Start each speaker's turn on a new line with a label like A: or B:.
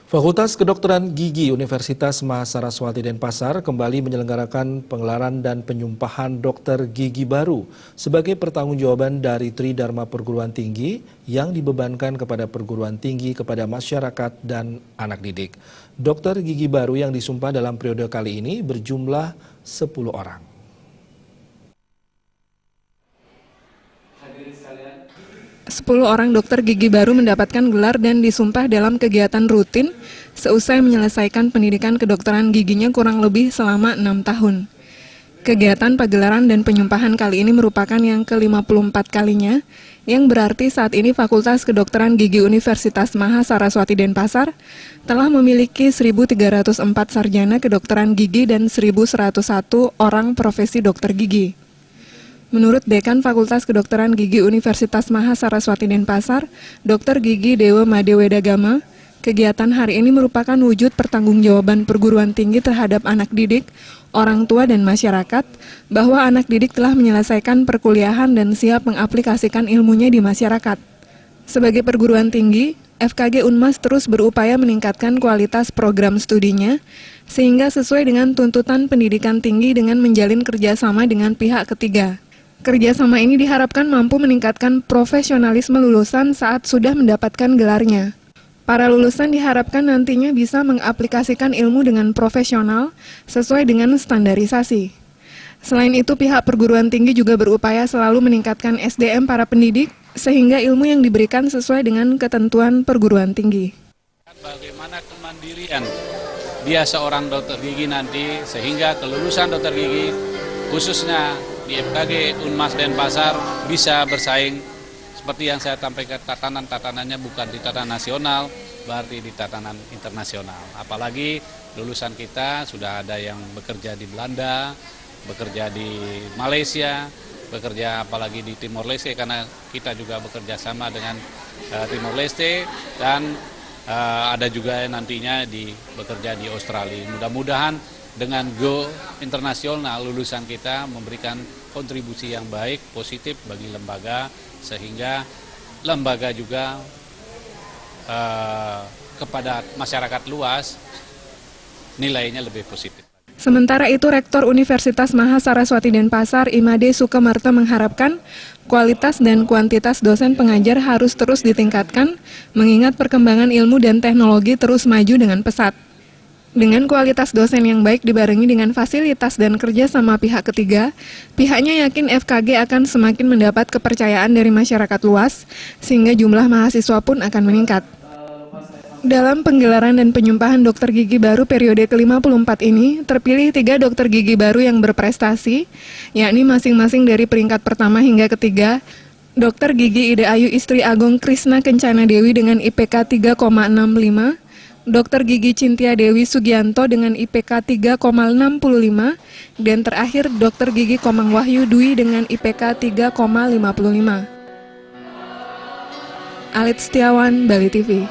A: Fakultas Kedokteran Gigi Universitas Mahasaraswati Denpasar kembali menyelenggarakan penggelaran dan penyumpahan dokter gigi baru sebagai pertanggungjawaban dari Tridharma Perguruan Tinggi yang dibebankan kepada perguruan tinggi kepada masyarakat dan anak didik. Dokter gigi baru yang disumpah dalam periode kali ini berjumlah 10 orang.
B: 10 orang dokter gigi baru mendapatkan gelar dan disumpah dalam kegiatan rutin seusai menyelesaikan pendidikan kedokteran giginya kurang lebih selama 6 tahun. Kegiatan pagelaran dan penyumpahan kali ini merupakan yang ke-54 kalinya, yang berarti saat ini Fakultas Kedokteran Gigi Universitas Mahasaraswati Denpasar telah memiliki 1.304 sarjana kedokteran gigi dan 1.101 orang profesi dokter gigi. Menurut Dekan Fakultas Kedokteran Gigi Universitas Mahasaraswati Denpasar, Dr. Gigi Dewa Madewedagama, kegiatan hari ini merupakan wujud pertanggungjawaban perguruan tinggi terhadap anak didik, orang tua dan masyarakat, bahwa anak didik telah menyelesaikan perkuliahan dan siap mengaplikasikan ilmunya di masyarakat. Sebagai perguruan tinggi, FKG Unmas terus berupaya meningkatkan kualitas program studinya, sehingga sesuai dengan tuntutan pendidikan tinggi dengan menjalin kerjasama dengan pihak ketiga. Kerjasama ini diharapkan mampu meningkatkan profesionalisme lulusan saat sudah mendapatkan gelarnya. Para lulusan diharapkan nantinya bisa mengaplikasikan ilmu dengan profesional sesuai dengan standarisasi. Selain itu, pihak perguruan tinggi juga berupaya selalu meningkatkan SDM para pendidik sehingga ilmu yang diberikan sesuai dengan ketentuan perguruan tinggi.
C: Bagaimana kemandirian dia seorang dokter gigi nanti sehingga kelulusan dokter gigi khususnya di FKG Unmas Denpasar bisa bersaing seperti yang saya sampaikan, tatanannya bukan di tatanan nasional, berarti di tatanan internasional. Apalagi lulusan kita sudah ada yang bekerja di Belanda, bekerja di Malaysia, bekerja apalagi di Timor Leste karena kita juga bekerja sama dengan Timor Leste dan ada juga nantinya bekerja di Australia. Mudah-mudahan dengan go internasional lulusan kita memberikan kontribusi yang baik, positif bagi lembaga sehingga lembaga juga kepada masyarakat luas nilainya lebih positif.
B: Sementara itu, Rektor Universitas Mahasaraswati Denpasar, Imade Sukamarta mengharapkan kualitas dan kuantitas dosen pengajar harus terus ditingkatkan, mengingat perkembangan ilmu dan teknologi terus maju dengan pesat. Dengan kualitas dosen yang baik dibarengi dengan fasilitas dan kerja sama pihak ketiga, pihaknya yakin FKG akan semakin mendapat kepercayaan dari masyarakat luas, sehingga jumlah mahasiswa pun akan meningkat. Dalam penggelaran dan penyumpahan dokter gigi baru periode ke-54 ini, terpilih 3 dokter gigi baru yang berprestasi, yakni masing-masing dari peringkat pertama hingga ketiga, Dokter Gigi Ida Ayu Istri Agung Krisna Kencana Dewi dengan IPK 3,65, Dokter Gigi Cintia Dewi Sugianto dengan IPK 3,65, dan terakhir Dokter Gigi Komang Wahyu Dwi dengan IPK 3,55. Alit Setiawan, Bali TV.